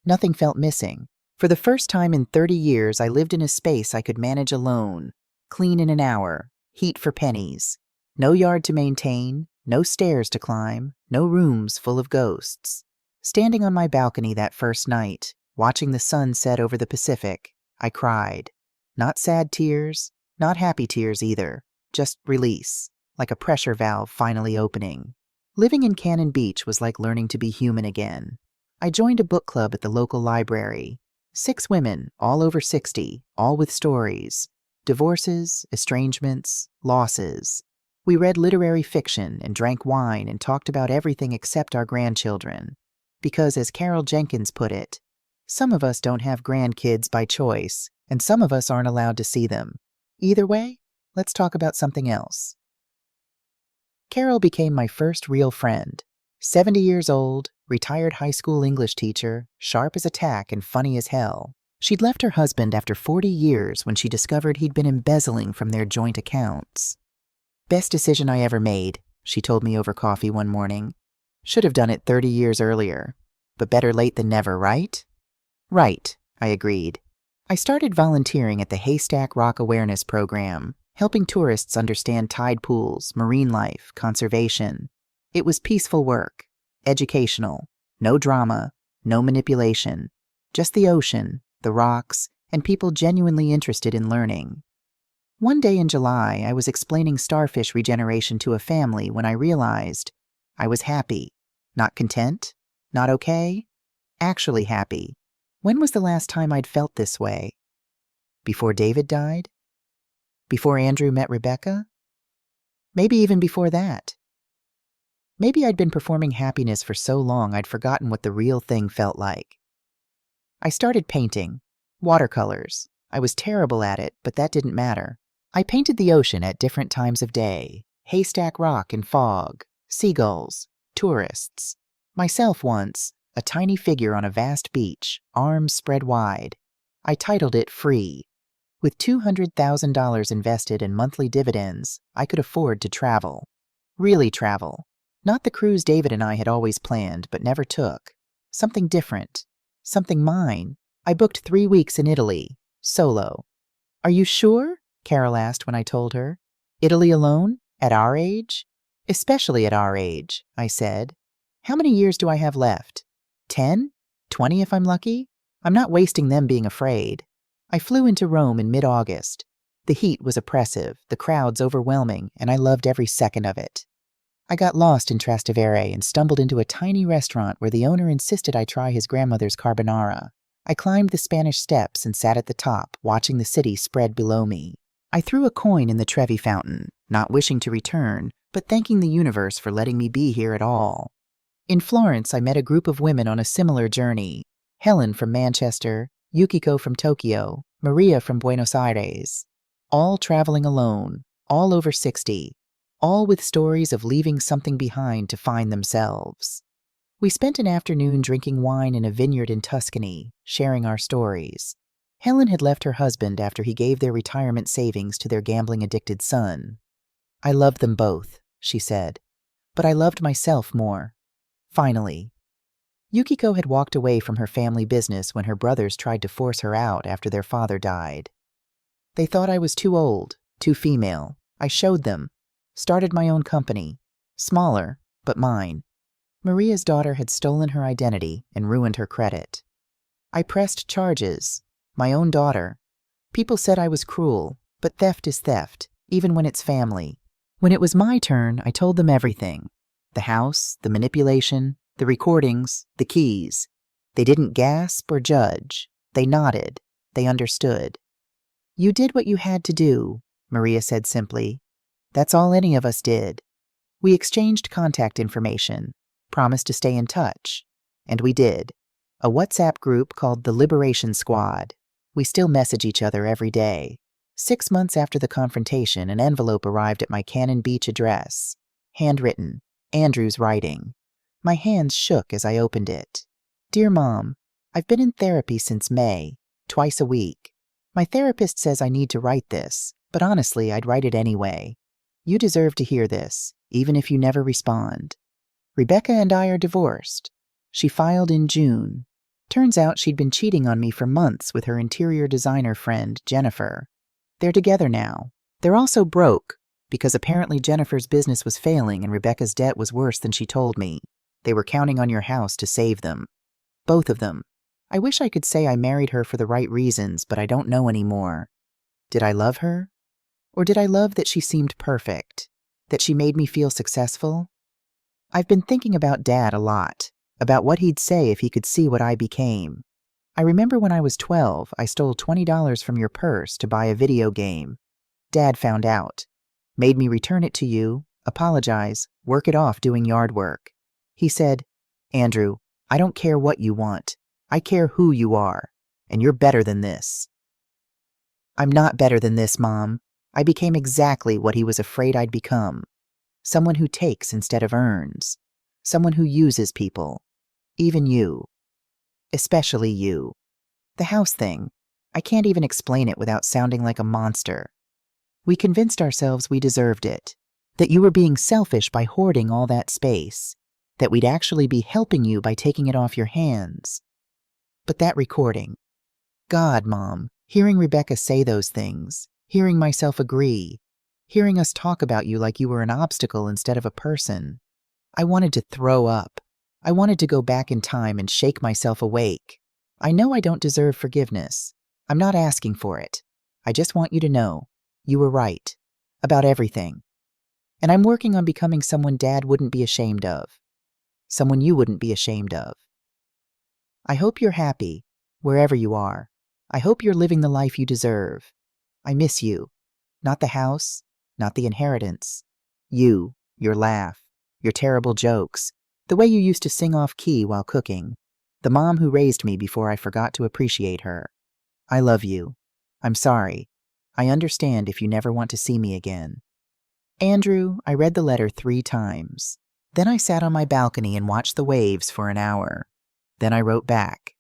Nothing felt missing. For the first time in 30 years, I lived in a space I could manage alone. Clean in an hour, heat for pennies. No yard to maintain, no stairs to climb, no rooms full of ghosts. Standing on my balcony that first night, watching the sun set over the Pacific, I cried. Not sad tears, not happy tears either, just release, like a pressure valve finally opening. Living in Cannon Beach was like learning to be human again. I joined a book club at the local library. 6 women, all over 60, all with stories. Divorces, estrangements, losses. We read literary fiction and drank wine and talked about everything except our grandchildren. Because, as Carol Jenkins put it, some of us don't have grandkids by choice, and some of us aren't allowed to see them. Either way, let's talk about something else. Carol became my first real friend. 70 years old, retired high school English teacher, sharp as a tack and funny as hell. She'd left her husband after 40 years when she discovered he'd been embezzling from their joint accounts. Best decision I ever made, she told me over coffee one morning. Should have done it 30 years earlier. But better late than never, right? Right, I agreed. I started volunteering at the Haystack Rock Awareness Program, helping tourists understand tide pools, marine life, conservation. It was peaceful work, educational, no drama, no manipulation, just the ocean, the rocks, and people genuinely interested in learning. One day in July, I was explaining starfish regeneration to a family when I realized I was happy. Not content, not okay, actually happy. When was the last time I'd felt this way? Before David died? Before Andrew met Rebecca? Maybe even before that. Maybe I'd been performing happiness for so long I'd forgotten what the real thing felt like. I started painting. Watercolors. I was terrible at it, but that didn't matter. I painted the ocean at different times of day. Haystack Rock in fog. Seagulls. Tourists. Myself once, a tiny figure on a vast beach, arms spread wide. I titled it Free. With $200,000 invested in monthly dividends, I could afford to travel. Really travel. Not the cruise David and I had always planned, but never took. Something different. Something mine. I booked 3 weeks in Italy. Solo. Are you sure? Carol asked when I told her. Italy alone? At our age? Especially at our age, I said. How many years do I have left? 10? 20 if I'm lucky? I'm not wasting them being afraid. I flew into Rome in mid-August. The heat was oppressive, the crowds overwhelming, and I loved every second of it. I got lost in Trastevere and stumbled into a tiny restaurant where the owner insisted I try his grandmother's carbonara. I climbed the Spanish steps and sat at the top, watching the city spread below me. I threw a coin in the Trevi fountain, not wishing to return, but thanking the universe for letting me be here at all. In Florence, I met a group of women on a similar journey. Helen from Manchester, Yukiko from Tokyo, Maria from Buenos Aires. All traveling alone, all over 60, all with stories of leaving something behind to find themselves. We spent an afternoon drinking wine in a vineyard in Tuscany, sharing our stories. Helen had left her husband after he gave their retirement savings to their gambling-addicted son. I loved them both, she said, but I loved myself more. Finally. Yukiko had walked away from her family business when her brothers tried to force her out after their father died. They thought I was too old, too female. I showed them. Started my own company. Smaller, but mine. Maria's daughter had stolen her identity and ruined her credit. I pressed charges. My own daughter. People said I was cruel, but theft is theft, even when it's family. When it was my turn, I told them everything. The house, the manipulation, the recordings, the keys. They didn't gasp or judge. They nodded. They understood. You did what you had to do, Maria said simply. That's all any of us did. We exchanged contact information, promised to stay in touch. And we did. A WhatsApp group called the Liberation Squad. We still message each other every day. 6 months after the confrontation, an envelope arrived at my Cannon Beach address. Handwritten. Andrew's writing. My hands shook as I opened it. Dear Mom, I've been in therapy since May, twice a week. My therapist says I need to write this, but honestly, I'd write it anyway. You deserve to hear this, even if you never respond. Rebecca and I are divorced. She filed in June. Turns out she'd been cheating on me for months with her interior designer friend, Jennifer. They're together now. They're also broke, because apparently Jennifer's business was failing and Rebecca's debt was worse than she told me. They were counting on your house to save them. Both of them. I wish I could say I married her for the right reasons, but I don't know anymore. Did I love her? Or did I love that she seemed perfect? That she made me feel successful? I've been thinking about Dad a lot, about what he'd say if he could see what I became. I remember when I was 12, I stole $20 from your purse to buy a video game. Dad found out. Made me return it to you, apologize, work it off doing yard work. He said, Andrew, I don't care what you want. I care who you are, and you're better than this. I'm not better than this, Mom. I became exactly what he was afraid I'd become. Someone who takes instead of earns. Someone who uses people. Even you. Especially you. The house thing. I can't even explain it without sounding like a monster. We convinced ourselves we deserved it. That you were being selfish by hoarding all that space. That we'd actually be helping you by taking it off your hands. But that recording. God, Mom, hearing Rebecca say those things, hearing myself agree, hearing us talk about you like you were an obstacle instead of a person. I wanted to throw up. I wanted to go back in time and shake myself awake. I know I don't deserve forgiveness. I'm not asking for it. I just want you to know you were right about everything. And I'm working on becoming someone Dad wouldn't be ashamed of. Someone you wouldn't be ashamed of. I hope you're happy, wherever you are. I hope you're living the life you deserve. I miss you. Not the house, not the inheritance. You, your laugh, your terrible jokes, the way you used to sing off key while cooking, the mom who raised me before I forgot to appreciate her. I love you. I'm sorry. I understand if you never want to see me again. Andrew, I read the letter 3 times. Then I sat on my balcony and watched the waves for an hour. Then I wrote back.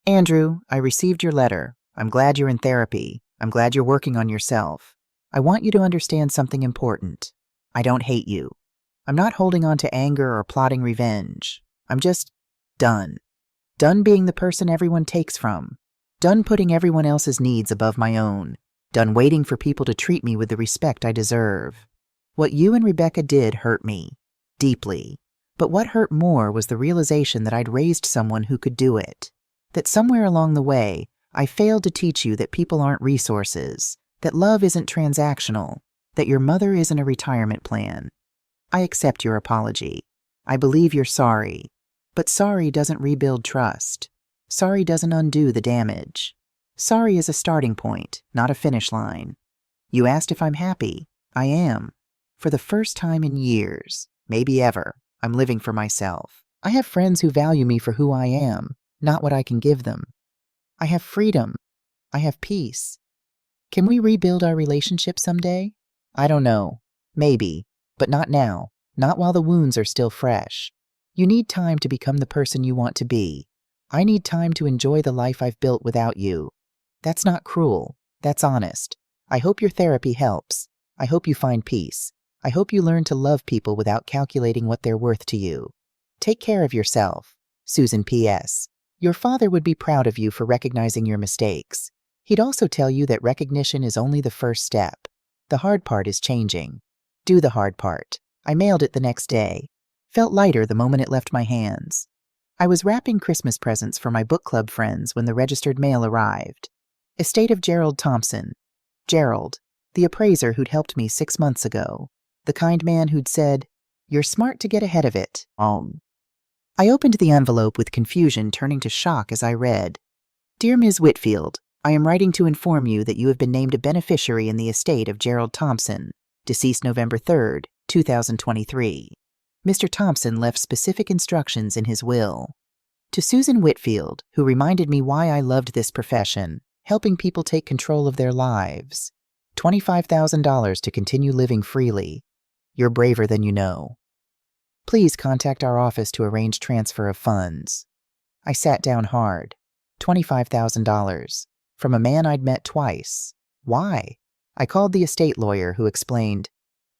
Andrew, I received your letter. I'm glad you're in therapy. I'm glad you're working on yourself. I want you to understand something important. I don't hate you. I'm not holding on to anger or plotting revenge. I'm just done. Done being the person everyone takes from. Done putting everyone else's needs above my own. Done waiting for people to treat me with the respect I deserve. What you and Rebecca did hurt me. Deeply. But what hurt more was the realization that I'd raised someone who could do it. That somewhere along the way, I failed to teach you that people aren't resources, that love isn't transactional, that your mother isn't a retirement plan. I accept your apology. I believe you're sorry. But sorry doesn't rebuild trust. Sorry doesn't undo the damage. Sorry is a starting point, not a finish line. You asked if I'm happy. I am. For the first time in years, maybe ever, I'm living for myself. I have friends who value me for who I am, not what I can give them. I have freedom. I have peace. Can we rebuild our relationship someday? I don't know. Maybe. But not now. Not while the wounds are still fresh. You need time to become the person you want to be. I need time to enjoy the life I've built without you. That's not cruel. That's honest. I hope your therapy helps. I hope you find peace. I hope you learn to love people without calculating what they're worth to you. Take care of yourself. Susan P.S. Your father would be proud of you for recognizing your mistakes. He'd also tell you that recognition is only the first step. The hard part is changing. Do the hard part. I mailed it the next day. Felt lighter the moment it left my hands. I was wrapping Christmas presents for my book club friends when the registered mail arrived. Estate of Gerald Thompson. Gerald, the appraiser who'd helped me 6 months ago. The kind man who'd said, "You're smart to get ahead of it." I opened the envelope with confusion, turning to shock as I read. Dear Ms. Whitfield, I am writing to inform you that you have been named a beneficiary in the estate of Gerald Thompson, deceased November 3rd, 2023. Mr. Thompson left specific instructions in his will. To Susan Whitfield, who reminded me why I loved this profession, helping people take control of their lives. $25,000 to continue living freely. You're braver than you know. Please contact our office to arrange transfer of funds. I sat down hard. $25,000. From a man I'd met twice. Why? I called the estate lawyer, who explained,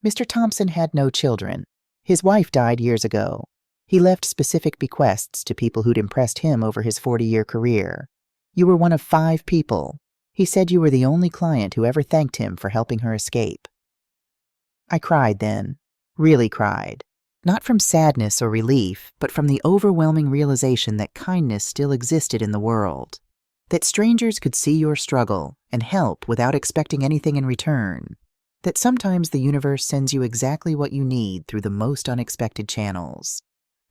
Mr. Thompson had no children. His wife died years ago. He left specific bequests to people who'd impressed him over his 40-year career. You were one of 5 people. He said you were the only client who ever thanked him for helping her escape. I cried then. Really cried. Not from sadness or relief, but from the overwhelming realization that kindness still existed in the world. That strangers could see your struggle and help without expecting anything in return. That sometimes the universe sends you exactly what you need through the most unexpected channels.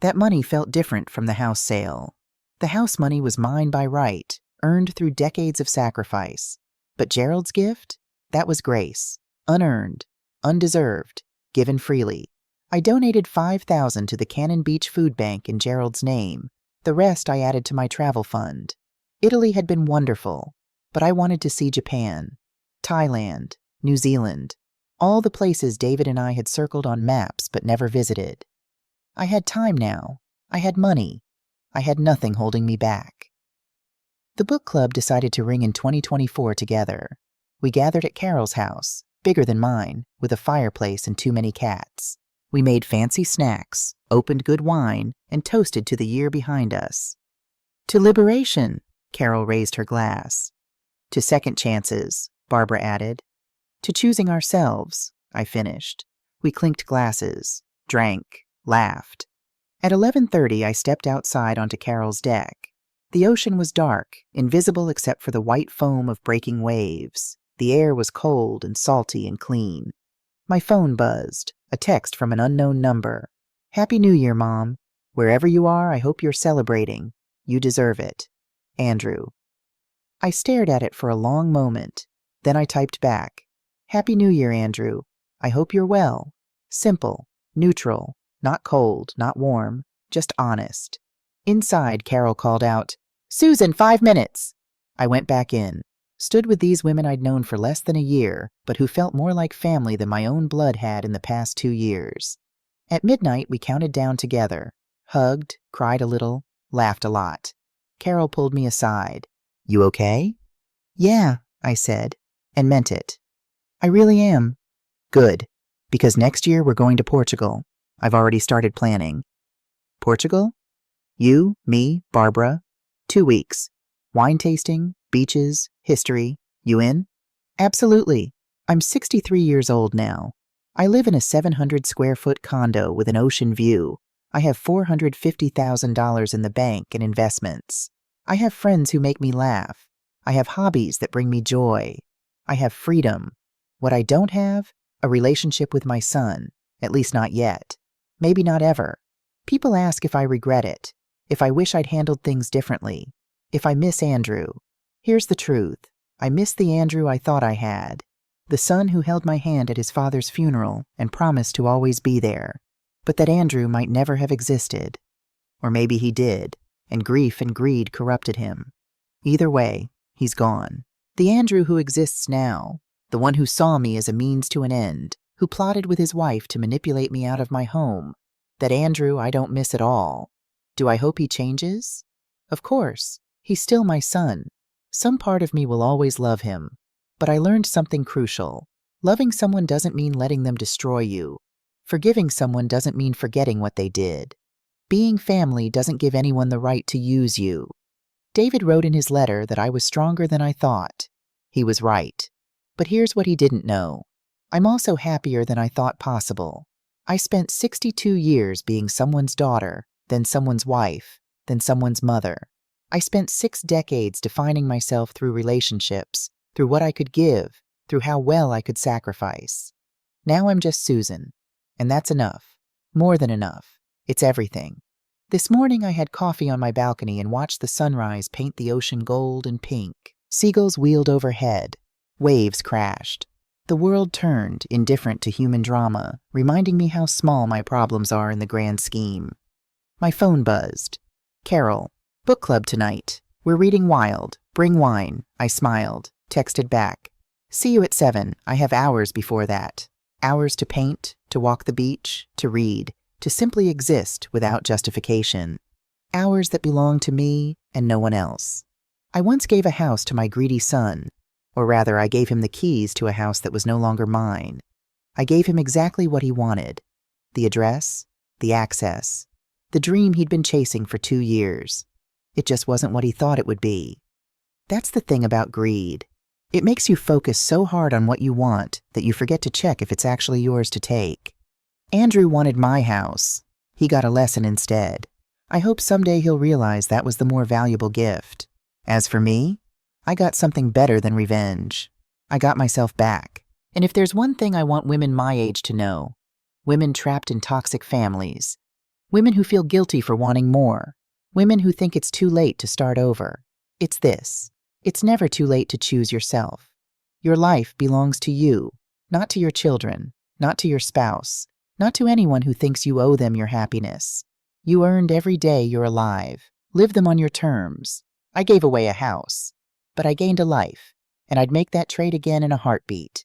That money felt different from the house sale. The house money was mine by right, earned through decades of sacrifice. But Gerald's gift? That was grace. Unearned, undeserved, given freely. I donated $5,000 to the Cannon Beach Food Bank in Gerald's name. The rest I added to my travel fund. Italy had been wonderful, but I wanted to see Japan, Thailand, New Zealand, all the places David and I had circled on maps but never visited. I had time now. I had money. I had nothing holding me back. The book club decided to ring in 2024 together. We gathered at Carol's house, bigger than mine, with a fireplace and too many cats. We made fancy snacks, opened good wine, and toasted to the year behind us. To liberation, Carol raised her glass. To second chances, Barbara added. To choosing ourselves, I finished. We clinked glasses, drank, laughed. At 11:30, I stepped outside onto Carol's deck. The ocean was dark, invisible except for the white foam of breaking waves. The air was cold and salty and clean. My phone buzzed, a text from an unknown number. Happy New Year, Mom. Wherever you are, I hope you're celebrating. You deserve it. Andrew. I stared at it for a long moment. Then I typed back. Happy New Year, Andrew. I hope you're well. Simple, neutral, not cold, not warm, just honest. Inside, Carol called out, Susan, 5 minutes. I went back in. Stood with these women I'd known for less than a year, but who felt more like family than my own blood had in the past 2 years. At midnight, we counted down together, hugged, cried a little, laughed a lot. Carol pulled me aside. You okay? Yeah, I said, and meant it. I really am. Good, because next year we're going to Portugal. I've already started planning. Portugal? You, me, Barbara. 2 weeks. Wine tasting, beaches, history. You in? Absolutely. I'm 63 years old now. I live in a 700-square-foot condo with an ocean view. I have $450,000 in the bank and investments. I have friends who make me laugh. I have hobbies that bring me joy. I have freedom. What I don't have? A relationship with my son. At least not yet. Maybe not ever. People ask if I regret it, if I wish I'd handled things differently, if I miss Andrew. Here's the truth. I miss the Andrew I thought I had, the son who held my hand at his father's funeral and promised to always be there, but that Andrew might never have existed. Or maybe he did, and grief and greed corrupted him. Either way, he's gone. The Andrew who exists now, the one who saw me as a means to an end, who plotted with his wife to manipulate me out of my home, that Andrew I don't miss at all. Do I hope he changes? Of course. He's still my son. Some part of me will always love him. But I learned something crucial. Loving someone doesn't mean letting them destroy you. Forgiving someone doesn't mean forgetting what they did. Being family doesn't give anyone the right to use you. David wrote in his letter that I was stronger than I thought. He was right. But here's what he didn't know. I'm also happier than I thought possible. I spent 62 years being someone's daughter, then someone's wife, then someone's mother. I spent 6 decades defining myself through relationships, through what I could give, through how well I could sacrifice. Now I'm just Susan, and that's enough. More than enough. It's everything. This morning I had coffee on my balcony and watched the sunrise paint the ocean gold and pink. Seagulls wheeled overhead. Waves crashed. The world turned, indifferent to human drama, reminding me how small my problems are in the grand scheme. My phone buzzed. Carol, book club tonight. We're reading Wild. Bring wine. I smiled. Texted back. See you at 7. I have hours before that. Hours to paint, to walk the beach, to read. to simply exist without justification. Hours that belong to me and no one else. I once gave a house to my greedy son, or rather, I gave him the keys to a house that was no longer mine. I gave him exactly what he wanted: the address, the access, the dream he'd been chasing for 2 years. It just wasn't what he thought it would be. That's the thing about greed. It makes you focus so hard on what you want that you forget to check if it's actually yours to take. Andrew wanted my house. He got a lesson instead. I hope someday he'll realize that was the more valuable gift. As for me, I got something better than revenge. I got myself back. And if there's one thing I want women my age to know, women trapped in toxic families, women who feel guilty for wanting more, women who think it's too late to start over, it's this: it's never too late to choose yourself. Your life belongs to you, not to your children, not to your spouse, not to anyone who thinks you owe them your happiness. You earned every day you're alive. Live them on your terms. I gave away a house, but I gained a life, and I'd make that trade again in a heartbeat.